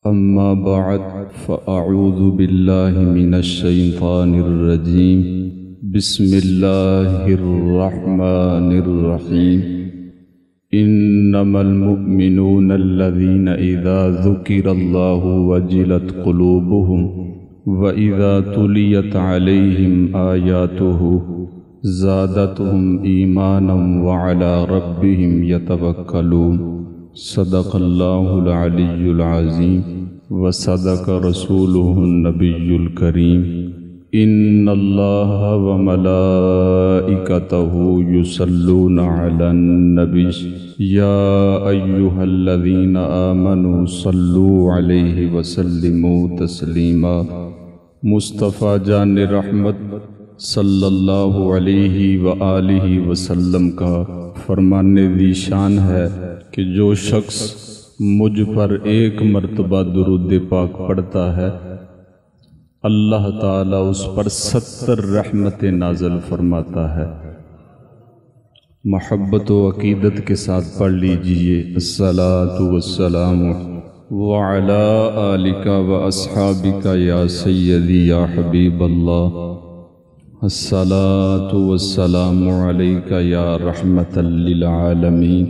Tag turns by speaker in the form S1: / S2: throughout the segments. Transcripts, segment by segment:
S1: أما بعد فأعوذ بالله من الشيطان الرجيم بسم الله الرحمن الرحيم إنما المؤمنون الذين إذا ذكر الله وجلت قلوبهم وإذا تليت عليهم آياته زادتهم إيمانا وعلى ربهم يتوكلون صدق الله العلي العظيم وصدق رسوله النبي الكريم إن الله وملائكته يصلون على النبي يا أيها الذين آمنوا صلوا عليه وسلموا تسليما مصطفیٰ جان رحمت صلی اللہ علیہ وآلہ وسلم کا فرمان ذی شان ہے کہ جو شخص مجھ پر ایک مرتبہ درود پاک پڑھتا ہے اللہ تعالیٰ اس پر 70 رحمتیں نازل فرماتا ہے۔ محبت و عقیدت کے ساتھ پڑھ لیجئے الصلاۃ والسلام وعلی آلک واصحابک یا سیدی یا حبیب اللہ الصلاۃ والسلام علیک یا رحمۃ للعالمین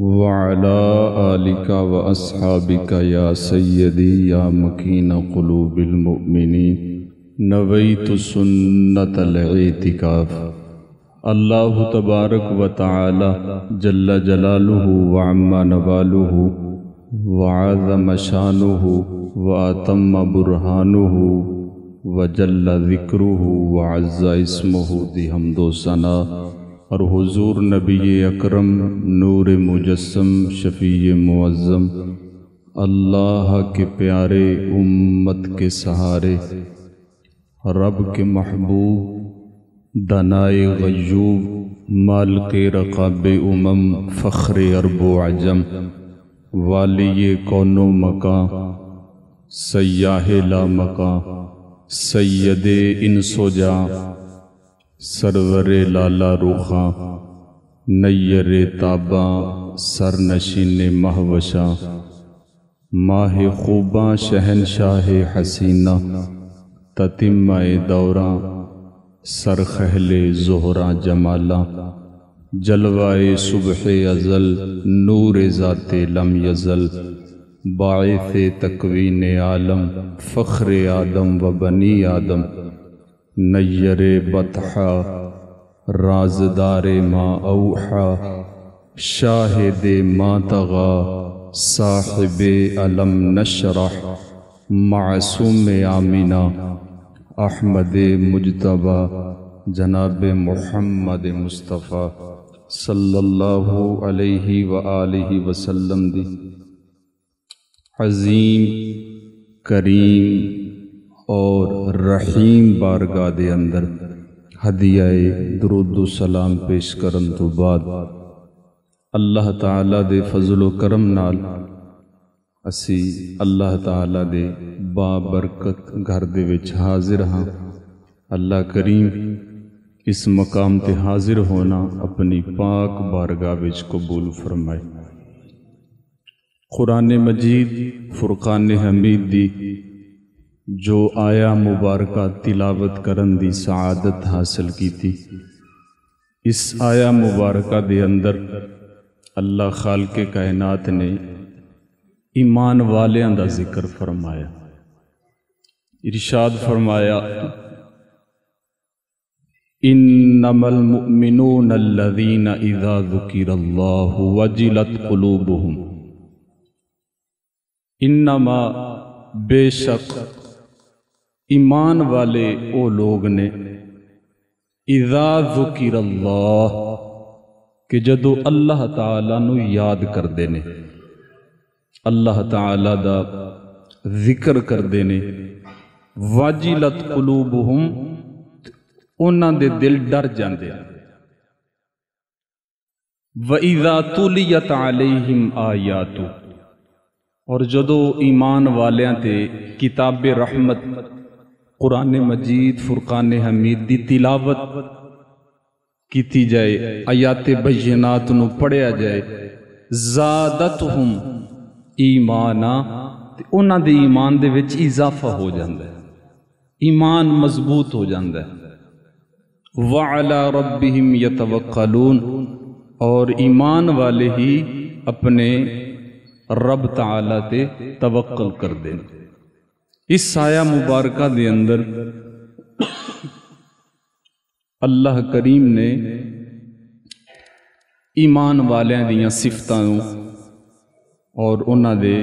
S1: وعلى آلك وأصحابك يا سيدي يا مكين قلوب المؤمنين نويت سنة الاعتكاف۔ اللہ تبارک و تعالی جل جلالہ وعم نوالہ وعظم شانہ واتم برہانہ وجل ذکرہ وعز اسمہ دی حمد و ثنا اور حضور نبی اکرم نور مجسم شفیع معظم اللہ کے پیارے امت کے سہارے رب کے محبوب دنائے غیوب مالک رقاب فخر عرب و عجم والی کون و مکان سیاح لا مکان سید انس و جاں سرور لالا روخاں نیر تاباں سرنشین مہوشاں ماہ خوباں شہنشاہ حسینہ تتمہ دوراں سرخہل زہراں جمالاں جلوائے صبح ازل نور ذات لم یزل باعث تکوین عالم فخر آدم و بنی آدم نیر بطحا رازدار ما اوحا شاہد ما طغا صاحب علم نشرح معصوم آمینہ احمد مجتبی جناب محمد مصطفیٰ صلی اللہ علیہ وآلہ وسلم دی عظیم کریم اور رحیم بارگاہ دے اندر ہدیہ درود و سلام پیش کرن تو بعد اللہ تعالیٰ دے فضل و کرم نال اسی اللہ تعالیٰ دے بابرکت گھر دے وچ حاضر ہاں۔ اللہ کریم اس مقام تے حاضر ہونا اپنی پاک بارگاہ وچ قبول فرمائے۔ قرآن مجید فرقان حمید دی جو آیا مبارکہ تلاوت کرن دی سعادت حاصل کی تھی، اس آیا مبارکہ دے اندر اللہ خالق کائنات نے ایمان والیاں دا ذکر فرمایا، ارشاد فرمایا انما المؤمنون الذین اذا ذکر اللہ وجلت قلوبہم، انما بے شک ایمان والے او لوگ نے اذا ذکر اللہ کہ جدو اللہ تعالیٰ نو یاد کر دینے، اللہ تعالیٰ دا ذکر کر دینے، واجلت قلوبہم انہاں دے دل ڈر جاندے، وَإِذَا تُلِيَتْ عَلَيْهِمْ آیَاتُ اور جدو ایمان والیاں تے کتاب رحمت قرآن مجید فرقان حمید دی تلاوت کیتی جائے، آیات بینات نو پڑھیا جائے، زادتہم ایمانا تے انہاں دے ایمان دے وچ اضافہ ہو جاندا ہے، ایمان مضبوط ہو جاندا ہے۔ وَعَلَىٰ رَبِّهِمْ يَتَوَكَّلُونَ، اور ایمان والے ہی اپنے رب تعالیٰ تے توکل کر دیں۔ اس آیہ مبارکہ دے اندر اللہ کریم نے ایمان والیاں دیاں صفتاں اور انہاں دے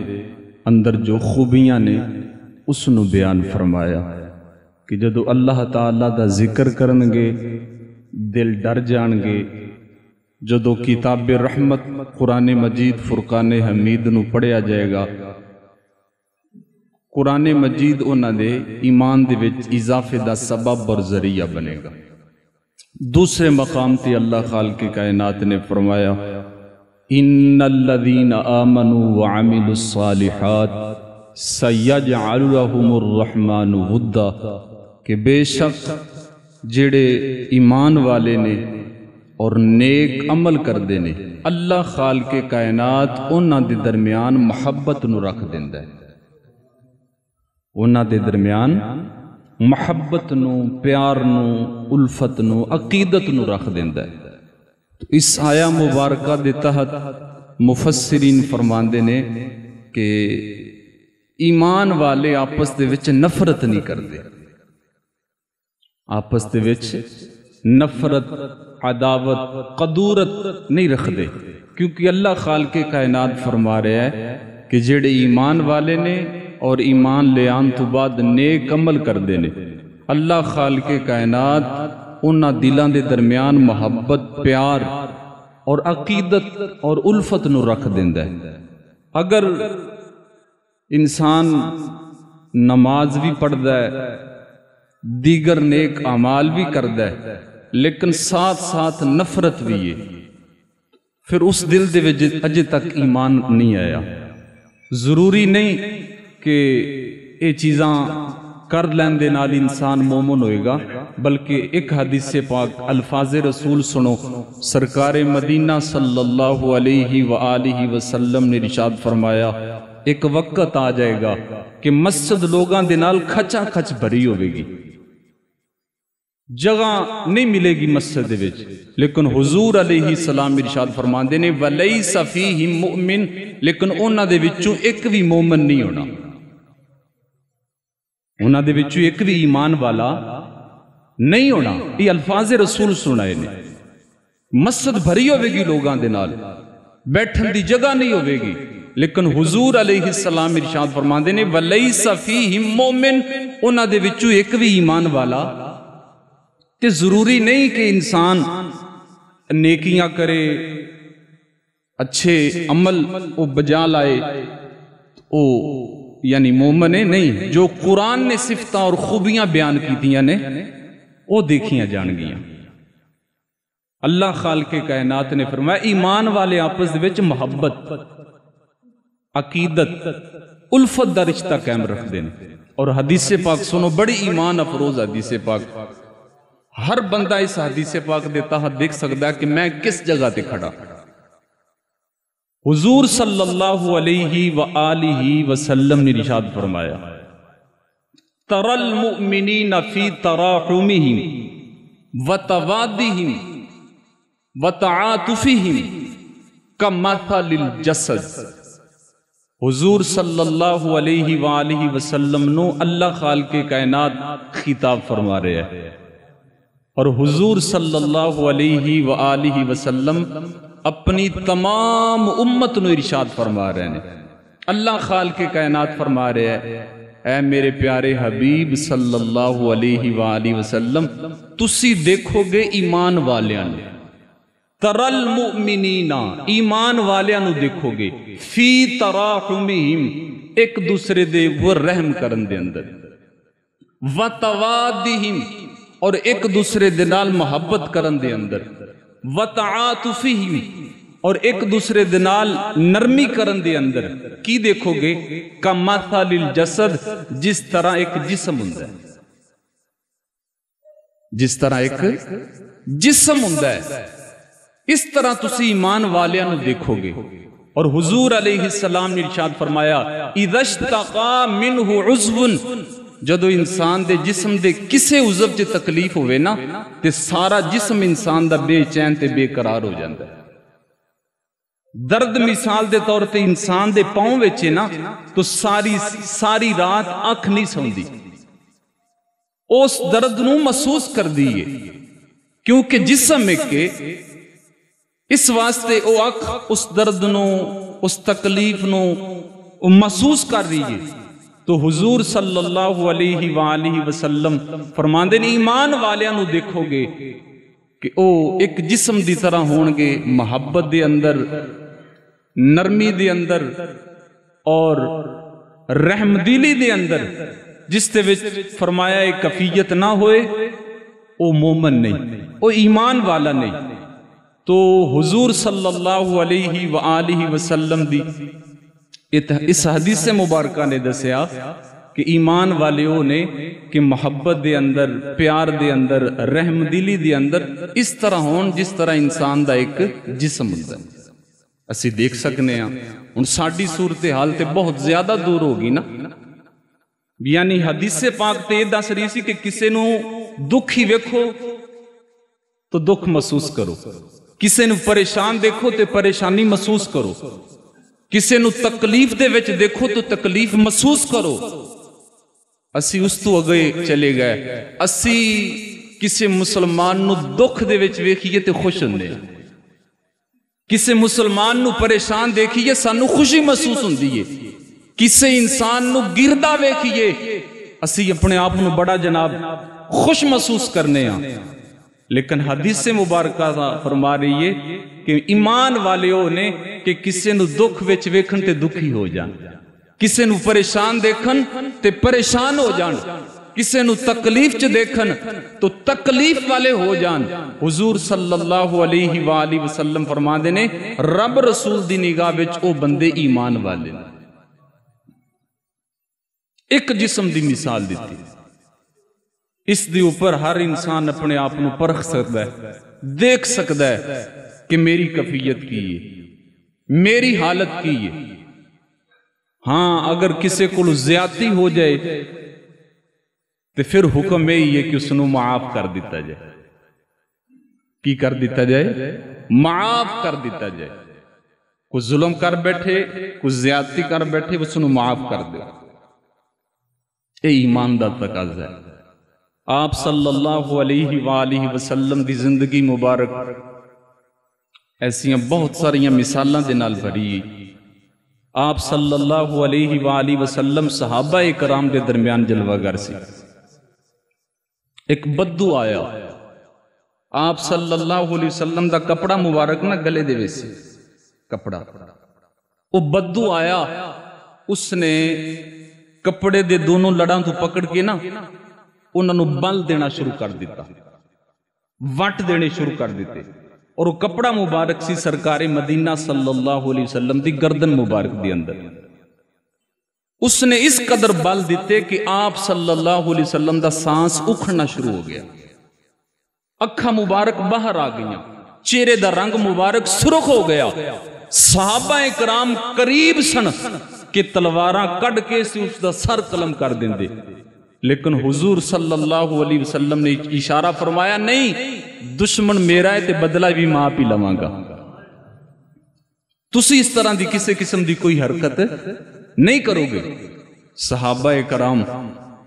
S1: اندر جو خوبیاں نے اس نو بیان فرمایا کہ جدو اللہ تعالیٰ دا ذکر کرنگے دل ڈر جانگے، جدو کتاب رحمت قرآن مجید فرقان حمید نو پڑھیا جائے گا، قرآن مجید انہاں دے ایمان دے وچ اضافے دا سبب اور ذریعہ بنے گا۔ دوسرے مقام تے اللہ خالق کائنات نے فرمایا ان الذین آمنوا وعملوا الصالحات سیجعل لهم الرحمن ودا، کہ بے شک جڑے ایمان والے نے اور نیک عمل کردے نے، اللہ خالق کائنات انہاں دے درمیان محبت نو رکھ دیندا ہے، انہاں دے درمیان محبت نو، پیار نو، الفت نو، عقیدت نو رکھ دیندا ہے۔ تو اس آیہ مبارکہ دے تحت مفسرین فرماندے نے کہ ایمان والے آپس دے وچ نفرت نہیں کردے، آپس دے وچ نفرت، عداوت، قدورت نہیں رکھ دے، کیونکہ اللہ خالق کائنات فرما رہا ہے کہ جڑے ایمان والے نے اور ایمان لے آن تو بعد نیک عمل کر دینے، اللہ خالق کائنات انہاں دلان دے درمیان محبت، پیار اور عقیدت اور الفت نو رکھ دیندہ ہے۔ اگر انسان نماز بھی پڑھدا ہے، دیگر نیک اعمال بھی کردا ہے، لیکن ساتھ ساتھ نفرت بھی ہے، پھر اس دل دے وچ اجے تک ایمان نہیں آیا۔ ضروری نہیں کہ یہ چیزاں کر لین دے نال انسان مومن ہوئے گا، بلکہ ایک حدیث پاک الفاظ رسول سنو، سرکار مدینہ صلی اللہ علیہ وآلہ وسلم نے ارشاد فرمایا ایک وقت آ جائے گا کہ مسجد لوگاں دے نال کھچا کھچ بھری ہوئے گی، جگہ نہیں ملے گی مسجد دے وچ، لیکن حضور علیہ السلام ارشاد فرماندے نے وَلَيْسَ فِيهِمْ مُؤْمِن، لیکن انہاں دے وچوں ایک بھی مومن نہیں ہونا، انہاں دے وچوں ایک بھی ایمان والا نہیں ہونا۔ یہ الفاظ رسول سنائے نے، مسجد بھری ہوئے گی لوگاں دے نال، بیٹھن دی جگہ نہیں ہوئے گی، لیکن حضور علیہ السلام ارشاد فرماندے نے وَلَيْسَ فِيهِمْ مُؤْمِن، انہاں دے وچوں ایک بھی ایمان والا۔ کہ ضروری نہیں کہ انسان نیکیاں کرے، اچھے عمل وہ بجا لائے او یعنی مومن ہے، نہیں، جو قرآن نے صفتاں اور خوبیاں بیان کیتیاں نے وہ دیکھیاں جان گیاں۔ اللہ خالق کائنات نے فرمایا ایمان والے آپس دے وچ محبت، عقیدت، الفت دا رشتہ قائم رکھ دیں۔ اور حدیث پاک سنو، بڑی ایمان افروز حدیث پاک، ہر بندہ اس حدیث پاک دے تحت دیکھ سکتا ہے کہ میں کس جگہ تے کھڑا۔ حضور صلی اللہ علیہ وآلہ وسلم نے ارشاد فرمایا تَرَى الْمُؤْمِنِينَ فِي تَرَاحُمِهِمْ وَتَوَادِّهِمْ وَتَعَاطُفِهِمْ كَمَثَلِ الْجَسَدِ۔ حضور صلی اللہ علیہ وآلہ وسلم نو اللہ خالق کائنات خطاب فرما رہے ہیں، اور حضور صلی اللہ علیہ وآلہ وسلم اپنی تمام امت نو ارشاد فرما رہے ہیں۔ اللہ خالق کائنات فرما رہے ہیں اے میرے پیارے حبیب صلی اللہ علیہ وآلہ وسلم، تسی دیکھو گے ایمان والیاں نے، تَرَى الْمُؤْمِنِينَ، ایمان والیاں نو دیکھو گے، فی تراحمہم، ایک دوسرے دے وہ رحم کرن دے اندر، وَتَوَادِّہم، اور ایک دوسرے دے نال محبت کرن دے اندر، وَتَعَاطُفِہم، اور ایک دوسرے دے نال نرمی کرن دے اندر، کی دیکھو گے کَمَثَلِ الْجَسَدِ، جس طرح ایک جسم ہوندا ہے، جس طرح ایک جسم ہوندا ہے، اس طرح تسی ایمان والیاں نو دیکھو گے۔ اور حضور علیہ السلام نے ارشاد فرمایا اذا اشتقا منہ عضو، جدو انسان دے جسم دے کسے عضو چ تکلیف ہوئے نا تے سارا جسم انسان دا بے چین تے بے قرار ہو جاندہ ہے۔ درد مثال دے طور تے انسان دے پاؤں وچے نا تو ساری رات اکھ نہیں سوندی، اس درد نو محسوس کر دیئے، کیونکہ جسم میں کے اس واسطے او اکھ اس درد نو اس تکلیف نو محسوس کر دیئے۔ تو حضور صلی اللہ علیہ وآلہ وسلم فرماندے نے ایمان والیاں نو دیکھو گے کہ او ایک جسم دی طرح ہونگے، محبت دے اندر، نرمی دے اندر اور رحم دلی دے اندر، جس تے وچ فرمایا ایک کفیت نہ ہوئے او مومن نہیں، او ایمان والا نہیں۔ تو حضور صلی اللہ علیہ وآلہ وسلم دی اس حدیث مبارکہ نے دسیا کہ ایمان والیوں نے کہ محبت دے اندر، پیار دے اندر، رحم دلی دے اندر اس طرح ہون جس طرح انسان دا ایک جسم ہوتا ہے۔ اسی دیکھ سکنے ہیں ان ساڑھی صورتحال تے بہت زیادہ دور ہوگی نا، یعنی حدیث پاک تے دس رہی سی کہ کسے نو دکھ ہی ویکھو تو دکھ محسوس کرو، کسے نو پریشان دیکھو تے پریشانی محسوس کرو، کسے نو تکلیف دے وچ دیکھو تو تکلیف محسوس کرو۔ اسی اس تو اگے چلے گئے، اسی کسے مسلمان نو دکھ دے وچ ویکھیے تے خوش ہوندے، کسے مسلمان نو پریشان دیکھیے سانو خوشی محسوس ہوندی ہے، کسے انسان نو گردا ویکھیے اسی اپنے آپ نو بڑا جناب خوش محسوس کرنے ہیں۔ لیکن حدیث مبارکہ فرما رہی ہے کہ ایمان والیوں نے کہ کسے نو دکھ وچ ویکھن تے دکھی ہو جان، کسے نو پریشان دیکھن تے پریشان ہو جان، کسے نو تکلیف چ دیکھن تو تکلیف والے ہو جان۔ حضور صلی اللہ علیہ وآلہ وسلم فرما دینے رب رسول دی نگاہ وچ او بندے ایمان والے۔ ایک جسم دی مثال دیتی، اس دی اوپر ہر انسان اپنے آپ نو پرکھ سکتا ہے، دیکھ سکتا ہے کہ میری کفیت کی ہے، میری حالت کی ہے۔ ہاں اگر کسے کو زیادتی ہو جائے تو پھر حکم یہی ہے کہ اس نو معاف کر دیتا جائے۔ کی کر دیتا جائے؟ معاف کر دیتا جائے۔ کوئی ظلم کر بیٹھے، کوئی زیادتی کر بیٹھے، اس نو معاف کر دے۔ اے ایمان دا تقاضا ہے۔ آپ صلی اللہ علیہ وآلہ وسلم دی زندگی مبارک ایسیاں بہت ساریاں مثالاں دے نال بھری۔ آپ صلی اللہ علیہ وآلہ وسلم صحابہ کرام دے درمیان جلوہ گر سی۔ ایک بدو آیا، آپ صلی اللہ علیہ وسلم دا کپڑا مبارک نہ گلے دے ویسی کپڑا، وہ بدو آیا، اس نے کپڑے دے دونوں لڑاں تو پکڑ کے نا انہوں نے بل دینا شروع کر دیتا، وٹ دینے شروع کر دیتے، اور وہ کپڑا مبارک سی سرکار مدینہ صلی اللہ علیہ وسلم دی گردن مبارک دی اندر۔ اس نے اس قدر بل دیتے کہ آپ صلی اللہ علیہ وسلم دا سانس اکھڑنا شروع ہو گیا، اکھا مبارک باہر آ گئیاں، چہرے دا رنگ مبارک سرخ ہو گیا۔ صحابہ کرام قریب سن کہ تلواراں کڈ کے سی اس دا سر قلم کر دیں دے، لیکن حضور صلی اللہ علیہ وسلم نے اشارہ فرمایا نہیں، دشمن میرا ہے تے بدلہ بھی ماں پی لواں گا۔ تسی اس طرح دی کسے قسم دی کوئی حرکت نہیں کرو گے۔ صحابہ کرام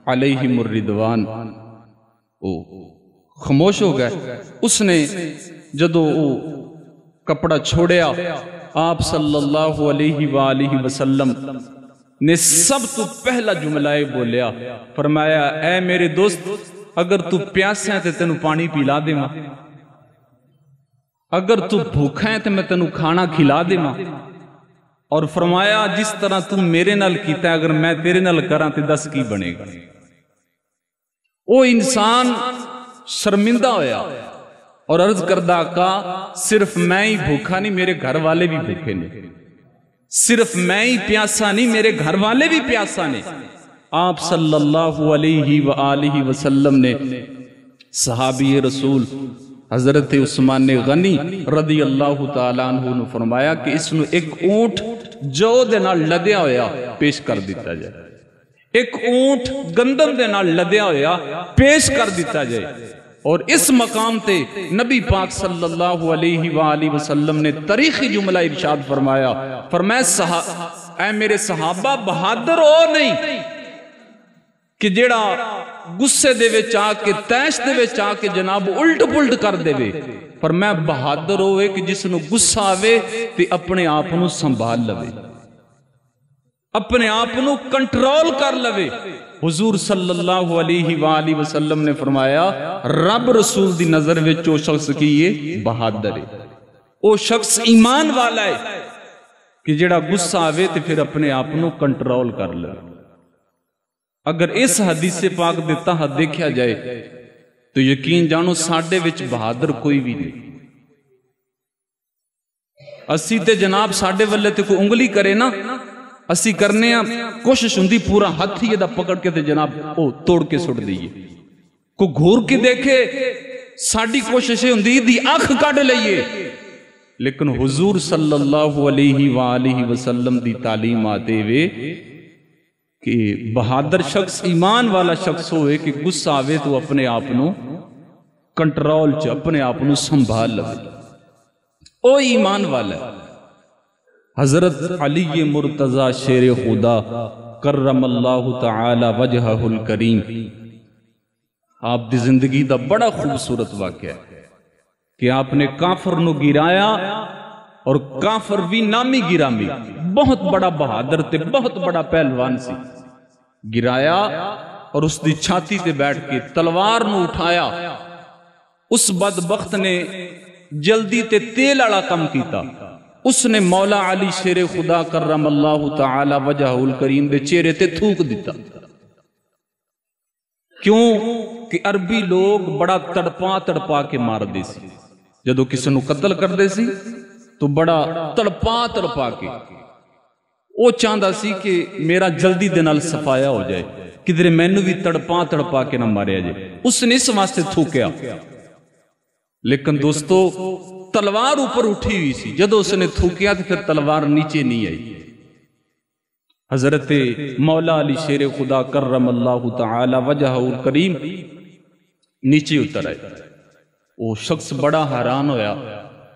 S1: علیہم الرضوان خاموش ہو گئے۔ اس نے جدو کپڑا چھوڑیا، آپ صلی اللہ علیہ وآلہ وسلم نے سب تو پہلا جملہ بولیا، فرمایا اے میرے دوست اگر تو پیاسا ہے تو تینوں پانی پیلا دے ماں، اگر تو بھوکھا ہے تو میں تینوں کھانا کھلا دے ماں، اور فرمایا جس طرح تو میرے نال کیتا ہے اگر میں تیرے نال کراں تے دس کی بنے گا۔ وہ انسان شرمندہ ہویا اور عرض کردہ آقا صرف میں ہی بھوکھا نہیں، میرے گھر والے بھی بھوکھے نہیں، صرف میں ہی پیاسا نہیں، میرے گھر والے بھی پیاسا نہیں۔ آپ صلی اللہ علیہ وآلہ وسلم نے صحابی رسول حضرت عثمان غنی رضی اللہ تعالیٰ عنہ نے فرمایا کہ اس نو ایک اونٹ جو دے نال لدیا ہویا پیش کر دیتا جائے، ایک اونٹ گندم دے نال لدیا ہویا پیش کر دیتا جائے۔ اور اس مقام تے نبی پاک صلی اللہ علیہ وآلہ وسلم نے تاریخی جملہ ارشاد فرمایا، اے میرے صحابہ بہادر ہو نہیں کہ جیڑا غصے دے وچ آ کے تیش دے وچ آ کے جناب الٹ پلٹ کر دے وے، پر میں بہادر ہوئے کہ جس نو غصہ آوے تے اپنے آپ نو سنبھال لوے، اپنے آپ نو کنٹرول کر لوے۔ حضور صلی اللہ علیہ وآلہ وسلم نے فرمایا رب رسول دی نظر وچ او شخص کی یہ بہادر ہے، او شخص ایمان والا ہے کہ جیڑا غصہ آوے تے پھر اپنے آپ نو کنٹرول کر لے۔ اگر اس حدیث پاک دے تحت دیکھا جائے تو یقین جانو ساڈے وچ بہادر کوئی بھی نہیں۔ اسی تے جناب ساڈے والے تے کوئی انگلی کرے نا، اسی کرنے ہیں کوشش ہوندی پورا ہاتھ ہی دا پکڑ کے تے جناب او توڑ کے سٹ دیئے، کوئی گھور کے دیکھے ساڈی کوشش ہوندی دی آنکھ کاٹ لئیے، لیکن حضور صلی اللہ علیہ وآلہ وسلم دی تعلیم آتے ہوئے کہ بہادر شخص ایمان والا شخص ہوئے کہ غصہ آوے تو اپنے آپنوں کنٹرول چ اپنے آپنوں سنبھال لے، او ایمان والا ہے۔ حضرت علی مرتضی شیر خدا کرم اللہ تعالی وجہہ الکریم، آپ دی زندگی دا بڑا خوبصورت واقعہ ہے کہ آپ نے کافر نو گرایا، اور کافر بھی نامی گرامی بہت بڑا بہادر تے بہت بڑا پہلوان سی، گرایا اور اس دی چھاتی تے بیٹھ کے تلوار نو اٹھایا۔ اس بدبخت نے جلدی تے تیل اڑا کم کیتا، اس نے مولا علی شیر خدا کرم اللہ تعالی وجہ الکریم دے چہرے تے تھوک دیتا۔ کیوں کہ عربی لوگ بڑا تڑپا تڑپا کے مار دے سی، جدو کسی نو قتل کر دے سی تو بڑا تڑپا تڑپا کے وہ چاہتا سی کہ میرا جلدی دے نال صفایا ہو جائے، کدھر مینو بھی تڑپا تڑپا کے نہ ماریا جائے، اس نے اس واسطے تھوکیا۔ لیکن دوستو تلوار اوپر اٹھی ہوئی سی، جدو اس نے تھوکیا تو پھر تلوار نیچے نہیں آئی۔ حضرت مولا علی شیر خدا کرم اللہ تعالی وجہ الکریم نیچے اتر آئے۔ وہ شخص بڑا حیران ہویا،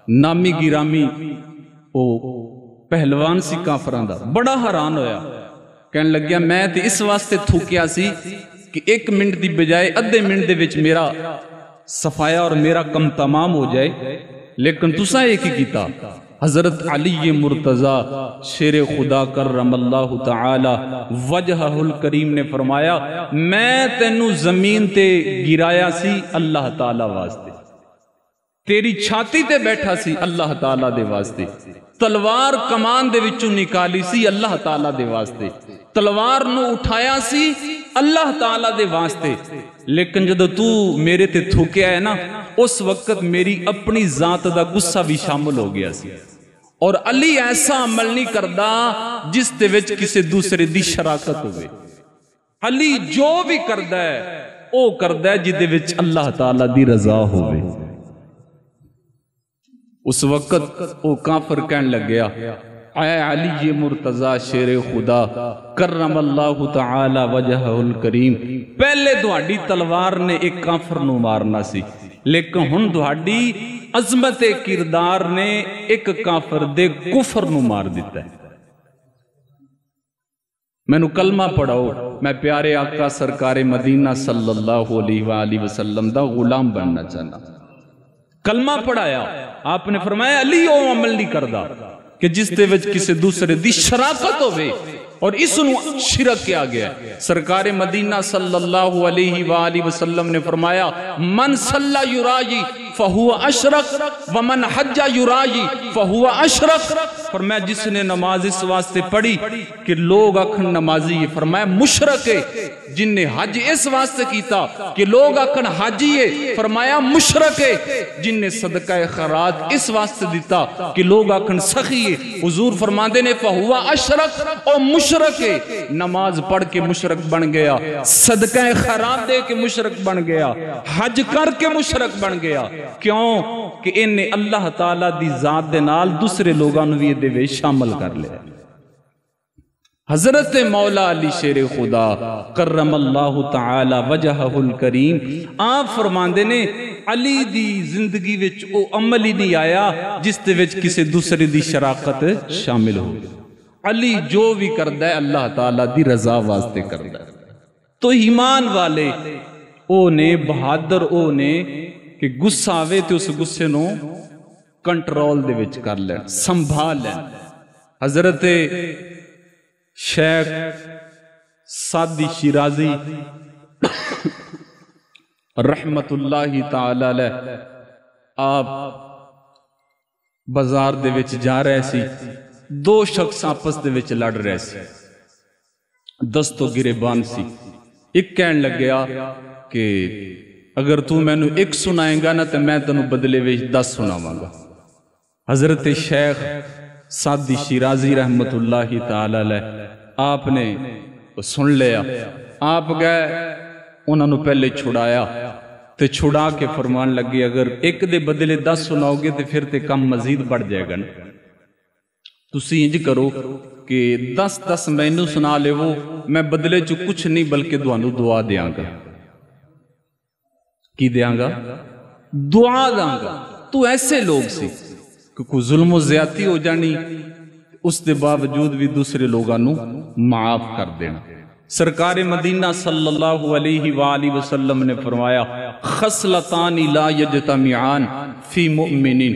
S1: نامی گرامی وہ پہلوان سی کافران دا بڑا حیران ہویا، کہنے لگیا میں تے اس واسطے تھوکیا سی کہ 1 منٹ دی بجائے ادھے منٹ دے وچ میرا صفایا اور میرا کم تمام ہو جائے، لیکن تسا ایک ہی کیتا۔ حضرت علی مرتضی شیر خدا کرم اللہ تعالی وجہ الکریم نے فرمایا میں تینو زمین تے گرایا سی اللہ تعالی واسطے، تیری چھاتی تے بیٹھا سی اللہ تعالی دے واسطے، تلوار کمان دے وچوں نکالی سی اللہ تعالی دے واسطے، تلوار نو اٹھایا سی اللہ تعالی دے واسطے، لیکن جدو تو میرے تے تھوکیا ہے نا اس وقت میری اپنی ذات دا غصہ بھی شامل ہو گیا سی، اور علی ایسا عمل نہیں کردا جس دے وچ کسی دوسرے دی شراکت ہوئے۔ علی جو بھی کردا ہے او کردا ہے جدے وچ اللہ تعالی دی رضا ہوئے۔ اس وقت او کافر کہن لگ گیا اے علی مرتضی شیر خدا کرم اللہ تعالی وجہ الکریم، پہلے دہاڑی تلوار نے ایک کافر نو مارنا سی، لیکن ہن دہاڑی عظمت کردار نے ایک کافر دے کفر نو مار دیتا ہے۔ میں نو کلمہ پڑھاؤ، میں پیارے آقا سرکار مدینہ صلی اللہ علیہ وآلہ وسلم دا غلام بننا چاہنا۔ کلمہ پڑھایا، آپ نے فرمایا علی او عمل نہیں کردا کہ جس دے وچ کسی دوسرے دی شراکت ہوئے، اور اس نو شرک کیا گیا ہے۔ سرکار مدینہ صلی اللہ علیہ وآلہ وسلم نے فرمایا من صلی یرائی فہو اشرک ومن حج یرائی فہو اشرک، فرمایا جس نے نماز اس واسطے پڑھی کہ لوگ اکھن نمازی ہے، فرمایا مشرک ہے۔ جن نے حج اس واسطے کیتا کہ لوگ اکھن حاجی ہے، فرمایا مشرک ہے۔ جن نے صدقہ خیرات اس واسطے دیتا کہ لوگ اکھن سخی ہے، حضور فرماندے نے فہوا اشرک، او مشرک ہے۔ نماز پڑھ کے مشرک بن گیا، صدقہ خیرات دے کے مشرک بن گیا، حج کر کے مشرک بن گیا۔ کیوں کہ انہیں اللہ تعالیٰ دی ذات دے نال دوسرے لوگاں نو بھی دے وچ شامل کر لیا۔ حضرت مولا علی شیر خدا کرم اللہ تعالی وجہہ الکریم آپ فرماندے نے علی دی زندگی وچ او عمل ہی نہیں آیا جس دے وچ کسی دوسرے دی شراکت شامل ہو۔ علی جو بھی کردہ ہے اللہ تعالیٰ دی رضا واسطے کردہ ہے۔ تو ایمان والے او نے بہادر او نے کہ غصہ آوے تو اس غصے نو کنٹرول دے وچ کر لیں، سنبھال لیں۔ حضرت شیخ سعدی شیرازی رحمت اللہ تعالی علیہ آپ بازار دے وچ جا رہے سی، دو شخص آپس دے وچ لڑ رہے سی، دست و گریبان سی۔ ایک کہن لگ گیا کہ اگر تو میں نو ایک سنائیں گا نا تو میں تنو بدلے وچ 10 سناواں گا۔ حضرت شیخ سعدی شیرازی رحمت اللہ تعالی علیہ آپ نے سن لیا، آپ گئے انہوں نے پہلے چھڑایا تے چھڑا کے فرمان لگے اگر ایک دے بدلے 10 سناؤ گے تو پھر تے کم مزید بڑھ جائے گا۔ تسی انج کرو کہ 10 میں نو سنا لے وہ میں بدلے چو کچھ نہیں بلکہ دوانو دعا دیاں گا۔ کی دیاں گا؟ دعا دیاں گا۔ تو ایسے لوگ سی کہ کوئی ظلم و زیادتی ہو جانی اس دے باوجود بھی دوسرے لوگانو معاف کر دینا۔ سرکار مدینہ صلی اللہ علیہ وآلہ وسلم نے فرمایا خصلتان لا یجتمعان فی مؤمنین،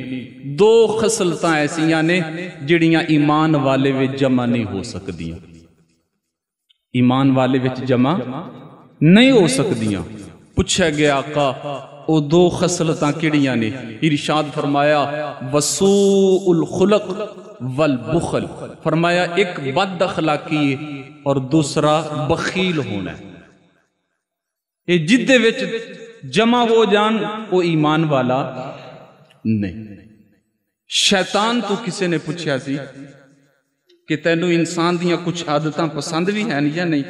S1: دو خصلتاں ایسیاں نے جڑیاں ایمان والے وچ جمع نہیں ہو سکدیاں، ایمان والے وچ جمع نہیں ہو سکدیاں۔ پوچھا گیا آقا او دو خصلتاں کیڑیاں نے؟ ارشاد فرمایا وسوء الخلق والبخل، فرمایا ایک بد اخلاقی ہے اور دوسرا بخیل ہونا ہے۔ یہ جدے وچ جمع ہو جان وہ ایمان والا نہیں۔ شیطان تو کسی نے پوچھا سی کہ تینوں انسان دیاں کچھ عادتاں پسند بھی ہیں یا نہیں؟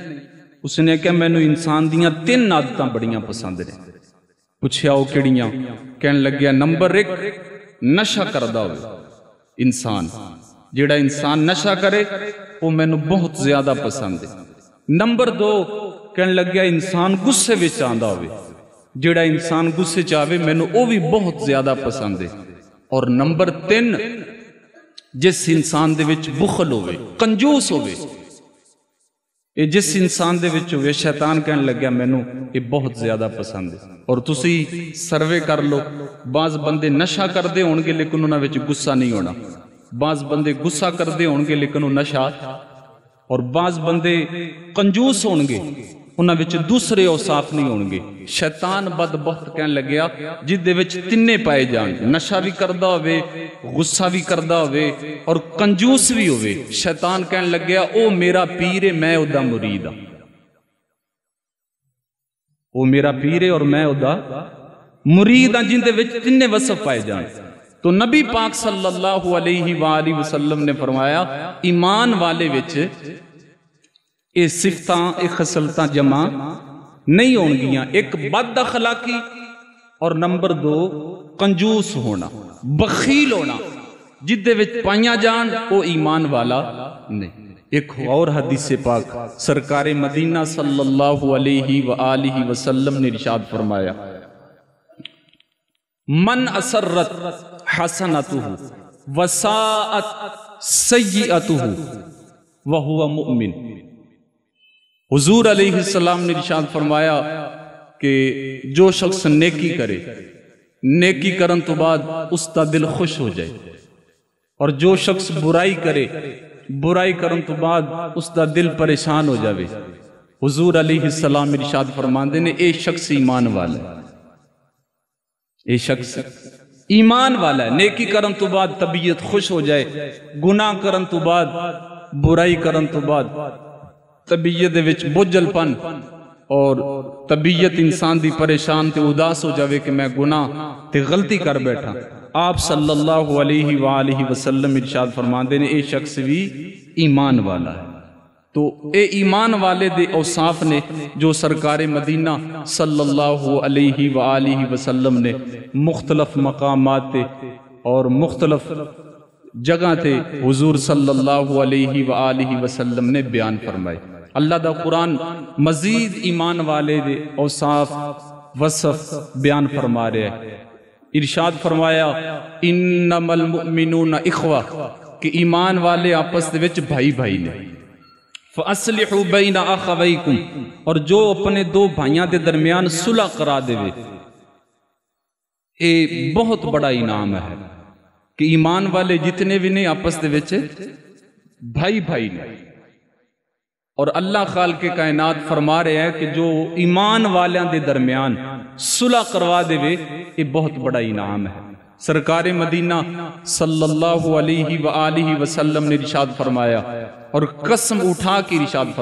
S1: اس نے کہا میں نے انسان دیاں 3 عادتاں بڑیاں پسند ہیں۔ پوچھا وہ کیڑیاں؟ کہنے لگیا نمبر 1 نشہ کردہ ہوئے انسان، جیڑا انسان نشہ کرے وہ میں نے بہت زیادہ پسند ہے۔ نمبر 2 کہنے لگیا انسان غصے وچ آندا ہوئے، جیڑا انسان غصے چاہے میں نے وہ بھی بہت زیادہ پسند ہے۔ اور نمبر 3 جس انسان دے وچ بخل ہوئے، کنجوس ہوئے، جس انسان دے وچ ہوئے شیطان کہنے لگیا میں نے یہ بہت زیادہ پسند ہے۔ اور تسی سروے کر لو، بعض بندے نشہ کر دے ہونگے لیکن انہاں وچ غصہ نہیں ہونا، بعض بندے غصہ کر دے ہونگے لیکن وہ نشہ، اور بعض بندے کنجوس ہونگے انہاں وچ دوسرے اوصاف نہیں ہونگے۔ شیطان بدبخت کہنے لگیا جدے وچ تینے پائے جان، نشہ بھی کردہ ہوئے، غصہ بھی کردہ ہوئے اور کنجوس بھی ہوئے، شیطان کہنے لگیا او میرا پیر ہے میں ادا مرید ہاں، او میرا پیر ہے اور میں ادا مرید ہاں، جن دے وچ تینے وصف پائے جان۔ تو نبی پاک صلی اللہ علیہ وآلہ وسلم نے فرمایا ایمان والے وچ اے صفتاں اے خصلتاں جمع نہیں ہونگیاں، ایک بد اخلاقی اور نمبر 2 کنجوس ہونا، بخیل ہونا، جدے وچ پائیاں جان وہ ایمان والا نہیں۔ ایک اور حدیث پاک سرکار مدینہ صلی اللہ علیہ وآلہ وسلم نے ارشاد فرمایا من اسرت حسنتہ وساءت سیئتہ وہو مؤمن۔ حضور علیہ السلام نے ارشاد فرمایا کہ جو شخص نیکی کرے، نیکی کرن تو بعد اس کا دل خوش ہو جائے، اور جو شخص برائی کرے، برائی کرن تو بعد اس کا دل پریشان ہو جاوے، حضور علیہ السلام ارشاد فرماندے نے اے شخص ایمان والا ہے، اے شخص ایمان والا ہے، نیکی کرن تو بعد طبیعت خوش ہو جائے، گناہ کرن تو بعد برائی کرن تو بعد طبیعت دے وچ بوجھل پن اور طبیعت انسان دی پریشان تے اداس ہو جاوے کہ میں گناہ تے غلطی کر بیٹھا۔ آپ صلی اللہ علیہ وآلہ وسلم ارشاد فرماندے نے اے شخص بھی ایمان والا ہے۔ تو اے ایمان والے دے اوصاف نے جو سرکار مدینہ صلی اللہ علیہ وآلہ وسلم نے مختلف مقامات تے اور مختلف جگہ تے حضور صلی اللہ علیہ وآلہ وسلم نے بیان فرمائے۔ اللہ دا قرآن مزید ایمان والے دے اوصاف وصف بیان فرما رہے ہیں۔ ارشاد فرمایا انما المؤمنون اخوہ، کہ ایمان والے آپس دے وچ بھائی بھائی نے۔ فَأَصْلِحُوا بَيْنَ أَخَوَيْكُمْ، اور جو اپنے دو بھائیاں دے درمیان صلح کرا دے وے، اے بہت بڑا انعام ہے کہ ایمان والے جتنے بھی نہیں آپس دے وچ بھائی بھائی نے۔ اور اللہ خالق کائنات فرما رہے ہیں کہ جو ایمان والیاں دے درمیان صلح کروا دے وے، یہ بہت بڑا انعام ہے۔ سرکار مدینہ صلی اللہ علیہ وآلہ وسلم نے ارشاد فرمایا اور قسم اٹھا کے ارشاد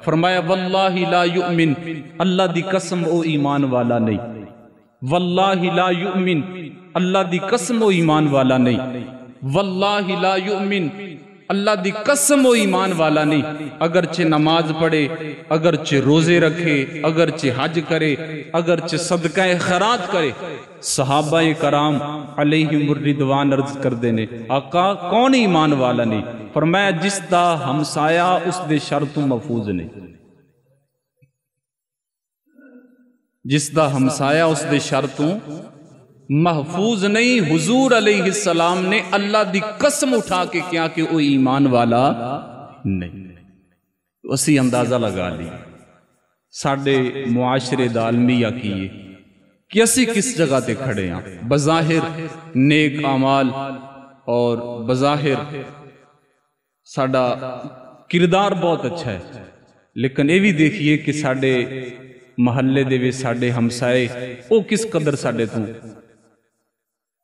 S1: فرمایا واللہ لا یؤمن، اللہ دی قسم او ایمان والا نہیں، واللہ لا یؤمن، اللہ دی قسم او ایمان والا نہیں، واللہ لا یؤمن، اللہ دی قسم و ایمان والا نہیں، اگرچہ نماز پڑھے، اگرچہ روزے رکھے، اگرچہ حج کرے، اگرچہ صدقہ خیرات کرے۔ صحابہ کرام علیہم الرضوان عرض کر دینے آقا کون ایمان والا نہیں؟ فرمایا جس دا ہمسایہ اس دے شرطوں محفوظ نہیں، جس دا ہمسایہ اس دے شرطوں محفوظ نہیں۔ حضور علیہ السلام نے اللہ دی قسم اٹھا کے کیا کہ وہ ایمان والا نہیں۔ تو اسی اندازہ لگا لی ساڑھے معاشرے دا عالمیہ کیے کہ اسی کس جگہ تے کھڑے ہیں، بظاہر نیک اعمال اور بظاہر ساڑھا کردار بہت اچھا ہے، لیکن یہ بھی دیکھئے کہ ساڑھے محلے دے وے ساڑھے ہمسائے او کس قدر ساڑھے تو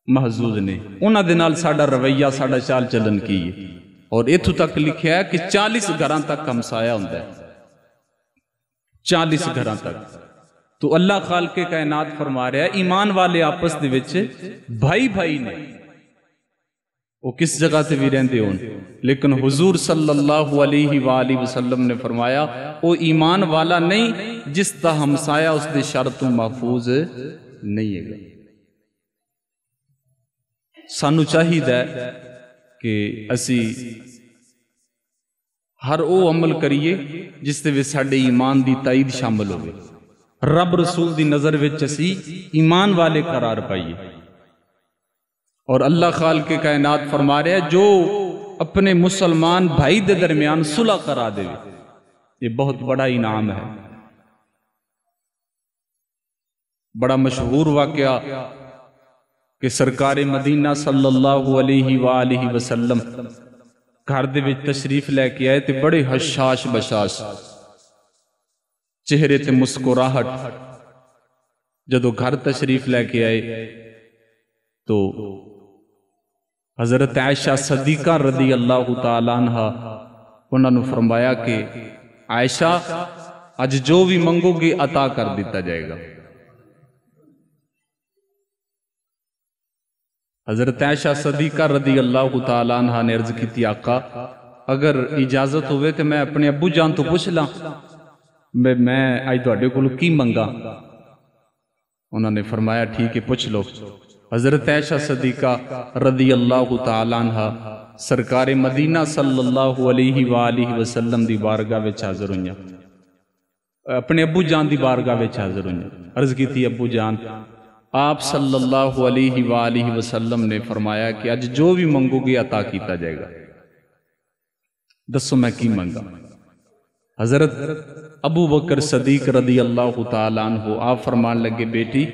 S1: محظوظ نے، انہاں دے نال ساڑھا رویہ ساڑھا چال چلن کی ہے۔ اور ایتھو تک لکھیا ہے کہ 40 گھراں تک ہمسایہ ہوندہ ہے، 40 گھراں تک۔ تو اللہ خالق کائنات فرما رہا ہے ایمان والے آپس دے وچ بھائی بھائی نے، وہ کس جگہ تے بھی رہندے ہون، لیکن حضور صلی اللہ علیہ وآلہ وسلم نے فرمایا وہ ایمان والا نہیں جس دا ہمسایہ اس دے شرطوں محفوظ نہیں ہے گا۔ سانو چاہیے کہ اسی ہر او عمل کریے جس دے وچ ساڈے ایمان دی تائید شامل ہوئے، رب رسول دی نظر وچ اسی ایمان والے قرار پائیے۔ اور اللہ خالق کائنات فرما رہا ہے جو اپنے مسلمان بھائی دے درمیان صلح کرا دے، یہ بہت بڑا انعام ہے۔ بڑا مشہور واقعہ کہ سرکار مدینہ صلی اللہ علیہ وآلہ وسلم گھر دے وچ تشریف لے کے آئے تے بڑے حشاش بشاش چہرے تے مسکراہٹ، جدو گھر تشریف لے کے آئے تو حضرت عائشہ صدیقہ رضی اللہ تعالیٰ عنہ انہوں نے فرمایا کہ عائشہ آج جو بھی منگو گے عطا کر دیتا جائے گا۔ حضرت عائشہ صدیقہ رضی اللہ تعالیٰ عنہ نے عرض کی تھی آقا اگر اجازت ہوئے تو میں اپنے ابو جان تو پوچھ لاں میں آج دوڑے کو کی منگا؟ انہوں نے فرمایا ٹھیک ہے پوچھ لو۔ حضرت عائشہ صدیقہ رضی اللہ تعالیٰ عنہ سرکار مدینہ صلی اللہ علیہ وآلہ وسلم دی بارگاہ وچ حاضر ہوئیں، اپنے ابو جان دی بارگاہ وچ حاضر ہوئیں، عرض کی تھی ابو جان آپ صلی اللہ علیہ وآلہ وسلم نے فرمایا کہ آج جو بھی منگو گے عطا کیتا جائے گا، دسو میں کی منگا؟ حضرت ابو بکر صدیق رضی اللہ تعالیٰ عنہ آپ فرمان لگے بیٹی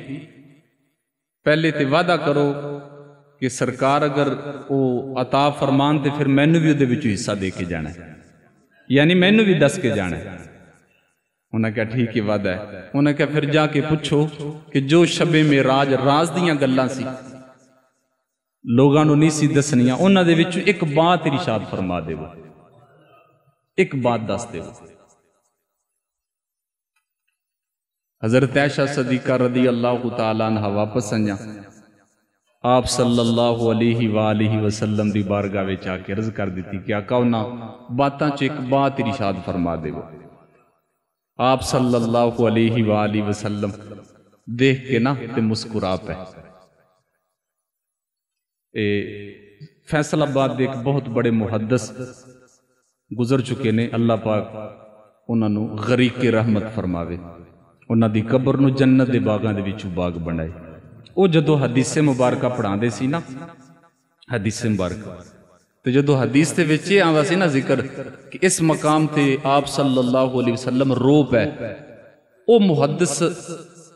S1: پہلے تے وعدہ کرو کہ سرکار اگر وہ عطا فرمان تے پھر میں نے بھی دے وچوں حصہ دے کے جانا ہے، یعنی میں نے بھی دس کے جانا ہے۔ انہوں نے کہا ٹھیک ہے وعدہ ہے۔ انہوں نے کہا پھر جا کے پوچھو کہ جو شب معراج راز دیاں گلاں سی
S2: لوگاں نو نہیں سی دسنیاں، انہاں دے وچوں ایک بات ارشاد فرما دے، ایک بات دس دے۔ حضرت عائشہ صدیقہ رضی اللہ تعالیٰ عنہ واپس آئیاں، آپ صلی اللہ علیہ وآلہ وسلم دی بارگاہ وچ آ کے عرض کر دیتی کہ آقا انہاں باتاں چ ایک بات ارشاد فرما دے۔ آپ صلی اللہ علیہ وآلہ وسلم دیکھ کے نا تے مسکرا پے۔ فیصل آباد دے ایک بہت بڑے محدث گزر چکے نے، اللہ پاک انہاں نو غریق رحمت فرماوے، انہاں دی قبر نو جنت دے باغاں دے وچوں باغ بنائے۔ وہ جدو حدیث مبارکہ پڑھا دے سی نا، حدیث مبارکہ تو جدو حدیث تے وچے آندا سی نا ذکر کہ اس مقام تے آپ صلی اللہ علیہ وسلم رو پے، او محدث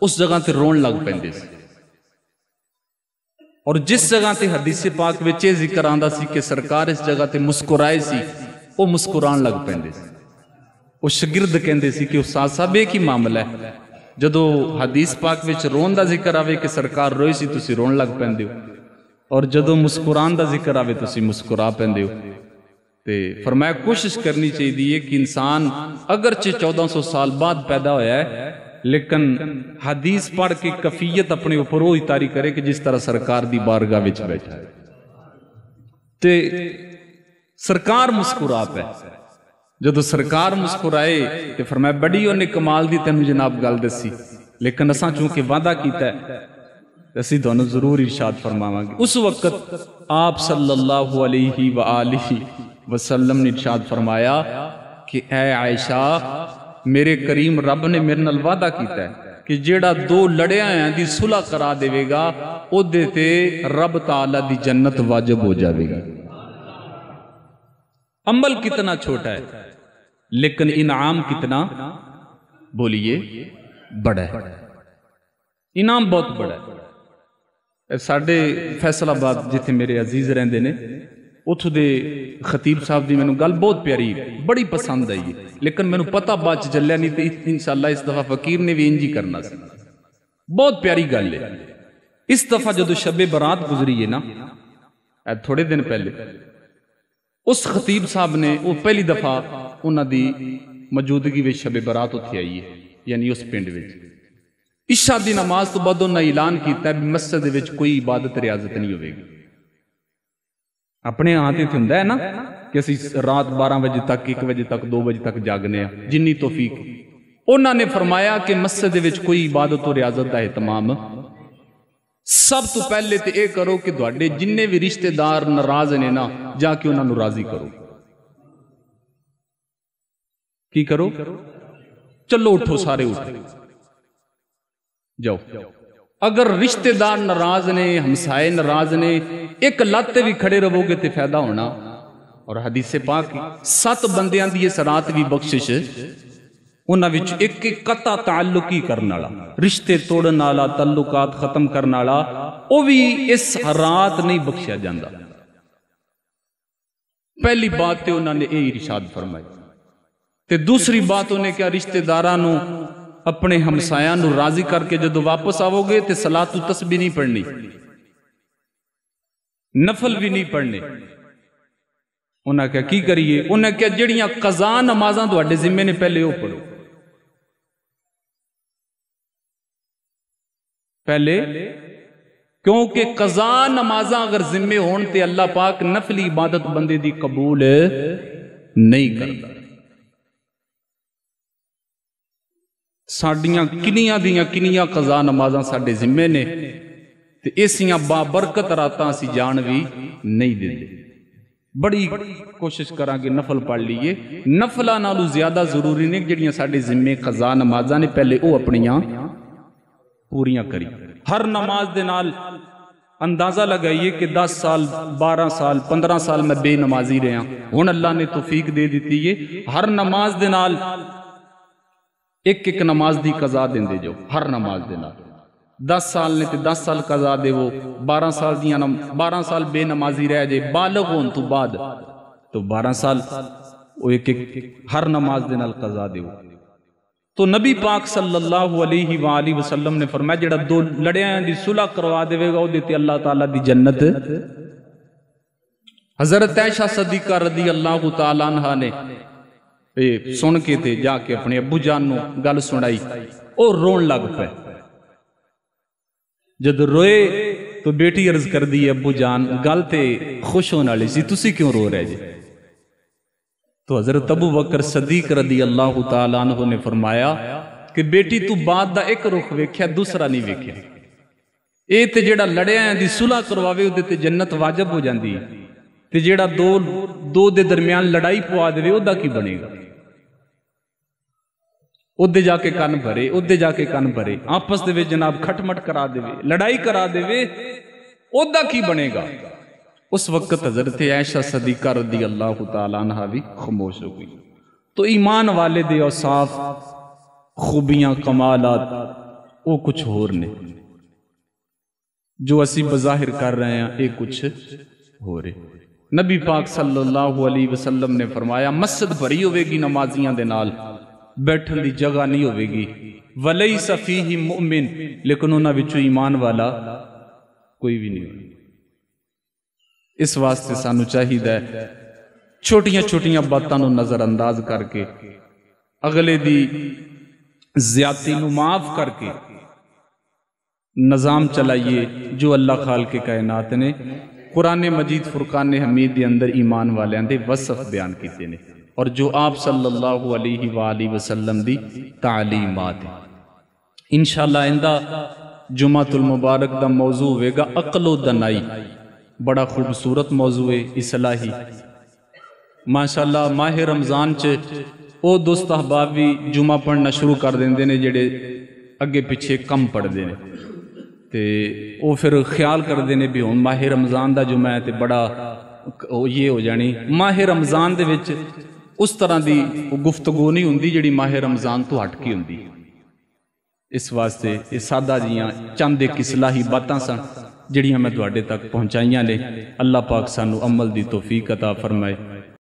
S2: اس جگہ تے رون لگ پیندے سی، اور جس جگہ تے حدیث پاک وچے ذکر آندا سی کہ سرکار اس جگہ تے مسکرائے سی، او مسکران لگ پیندے سی۔ او شاگرد کہندے سی کہ استاد صاحب یہ کی معاملہ ہے؟ جدو حدیث پاک وچ رون دا ذکر آوے کہ سرکار روئی سی تسی رون لگ پیندے ہو، اور جدو مسکران دا ذکر آوے تسی مسکرا پیندے ہو۔ تے فرمایا کوشش کرنی چاہیے کہ انسان اگرچہ 1400 سال بعد پیدا ہویا ہے لیکن حدیث پڑھ کے کفیت اپنے اوپر وہی طاری کرے کہ جس طرح سرکار دی بارگاہ وچ بیٹھا ہے۔ تے سرکار مسکرا پے، جدو سرکار مسکرائے تے فرمایا بڑی انہیں کمال دی تینوں جناب گل دسی، لیکن اساں چونکہ وعدہ کیتا ہے اسی دونوں ضرور ارشاد فرماواں گے۔ اس وقت آپ صلی اللہ علیہ وآلہ وسلم نے ارشاد فرمایا کہ اے عائشہ، میرے کریم رب نے میرے نال وعدہ کیتا ہے کہ جیڑا دو لڑیاں ہیں دی صلح کرا دے گا او دے تے رب تعالیٰ دی جنت واجب ہو جاوے گی۔ عمل کتنا چھوٹا ہے لیکن انعام کتنا بولیے بڑا ہے، انعام بہت بڑا ہے۔ ساڑھے فیصل آباد جتھے میرے عزیز رہندے نے، اتھو دے خطیب صاحب دی میں نے گل بہت پیاری بڑی پسند آئی ہے، لیکن میں نے پتہ باچ جلیا نہیں تے انشاءاللہ اس دفعہ فقیر نے بھی انجی کرنا سی۔ بہت پیاری گل ہے۔ اس دفعہ جدو شب برات گزری ہے نا، تھوڑے دن پہلے اس خطیب صاحب نے وہ پہلی دفعہ انہاں دی موجودگی وچ شب برات اتھے آئی ہے، یعنی اس پنڈ وچ عشاء دی نماز تو بعد انہاں اعلان کیتا ہے مسجد وچ کوئی عبادت ریاضت نہیں ہوئے گی۔ اپنے آتے تھے ہندہ ہے نا کہ اسی رات 12 بجے تک 1 بجے تک 2 بجے تک جاگنے ہیں، جنی توفیق۔ انہاں نے فرمایا کہ مسجد وچ کوئی عبادت و ریاضت دا اہتمام سب تو پہلے تے اے کرو کہ دوڑے جننے بھی رشتہ دار ناراض نے نا جا کے انہاں نو راضی کرو۔ کی کرو؟ چلو اٹھو، سارے اٹھو جاؤ۔ اگر رشتہ دار ناراض نے، ہمسائے ناراض نے، ایک لاتے بھی کھڑے رہو گے تے فائدہ ہونا۔ اور حدیث پاک 7 بندیاں دی اس رات بھی بخشش، انہاں وچ ایک قطع تعلقی کرنا والا، رشتے توڑن والا، تعلقات ختم کرنا والا، وہ بھی اس رات نہیں بخشیا جاندا۔ پہلی بات تے انہاں نے یہ ارشاد فرمائی، تے دوسری بات انہیں کیا رشتہ داراں نو اپنے ہمسایاں نو راضی کر کے جدو واپس آو گے تے صلاۃ و تسبیح نہیں پڑھنی، نفل بھی نہیں پڑھنے۔ انہاں کیا کی کریے؟ انہاں کیا جڑیاں قضا نمازاں تواڈے ذمے نے پہلے وہ پڑھو، پہلے، کیونکہ قضا نمازاں اگر ذمے ہون تے اللہ پاک نفلی عبادت بندے دی قبول نہیں کرتا۔ ساڑیاں کنیاں دیاں کنیاں قضا نمازاں ساڑے ذمے نے تے ایسیاں بابرکت راتاں سی جان بھی نہیں دیندے۔ بڑی کوشش کران کہ نفل پڑھ لیے، نفلہ نالو زیادہ ضروری نہیں جڑیاں ساڑے ذمے قضا نمازاں نے پہلے او اپنیاں پوریاں کری۔ ہر نماز دے نال اندازہ لگائیے کہ 10 سال 12 سال 15 سال میں بے نمازی رہا ہوں، اللہ نے توفیق دے دیتی ہے ہر نماز دے نال ایک ایک نماز دی قضا دیں دے جو، ہر نماز دے نال 10 سال نے تے 10 سال قضا دے وہ، 12 سال دیاں 12 سال بے نمازی رہ جے، بالغ ہون تو بعد تو 12 سال وہ ایک ایک ہر نماز دے نال قضا دے وہ۔ تو نبی پاک صلی اللہ علیہ وآلہ وسلم نے فرمایا جڑا دو لڑیاں دی صلح کروا دے گا وہ دیتے اللہ تعالیٰ دی جنت۔ حضرت عائشہ صدیقہ رضی اللہ تعالیٰ عنہ نے سن کے تھے جا کے اپنے ابو جان نو گل سنائی اور رون لگ پہ۔ جد روئے تو بیٹی عرض کر دی ابو جان گل تے خوش ہونے والی سی، تسی کیوں رو رہے جی؟ تو حضرت ابو بکر صدیق رضی اللہ تعالیٰ عنہ نے فرمایا کہ بیٹی تو بعد دا ایک رخ ویکھیا دوسرا نہیں ویکھیا، اے تے جیڑا لڑیا دی صلح کرواوے او تے جنت واجب ہو جاندی ہے، تے جیڑا دو دے درمیان لڑائی پوا دے او دا کی بنے گا؟ او دے جا کے کن بھرے، او دے جا کے کن بھرے، آپس دے وچ جناب کھٹ مٹ کرا دے لڑائی کرا دے او دا کی بنے گا؟ اس وقت حضرت عائشہ صدیقہ رضی اللہ تعالیٰ عنہ بھی خاموش ہو گئی۔ تو ایمان والے دے اوصاف خوبیاں کمالات وہ کچھ اور نے، جو اسی بظاہر کر رہے ہیں یہ کچھ ہو رہے۔ نبی پاک صلی اللہ علیہ وسلم نے فرمایا مسجد بھری ہوئے گی نمازیاں دے نال، بیٹھن دی جگہ نہیں ہوئے گی، وَلَيْسَ فِيهِ مُؤْمِن، لیکن انہاں وچوں ایمان والا کوئی بھی نہیں ہوگا۔ اس واسطے سانو چاہیے چھوٹیاں چھوٹیاں باتاں نو نظر انداز کر کے اگلے دی زیادتی نو معاف کر کے نظام چلائیے جو اللہ خالق کائنات نے قرآن مجید فرقان حمید دے اندر ایمان والیاں دے وصف بیان کیتے نے، اور جو آپ صلی اللہ علیہ وآلہ وسلم دی تعلیمات ہیں۔ انشاءاللہ آئندہ جمعۃ المبارک دا موضوع ہوئے گا عقل و دانائی، بڑا خوبصورت موضوع ہے اصلاحی۔ ماشاءاللہ ماہ رمضان چ او دوست احباب بھی جمعہ پڑھنا شروع کر دیندے نے جڑے اگے پیچھے کم پڑھدے نے، تے او پھر خیال کردے نے بھی ہن ماہ رمضان دا جمعہ ہے تے بڑا یہ ہو جانی۔ ماہ رمضان دے وچ اس طرح دی گفتگو نہیں ہوندی جڑی ماہ رمضان تو ہٹ کے ہوندی۔ اس واسطے یہ سادہ جیاں چند ایک اصلاحی باتاں سن جڑیاں میں تواڈے تک پہنچائیاں نے۔ اللہ پاک سانو عمل دی توفیق عطا فرمائے۔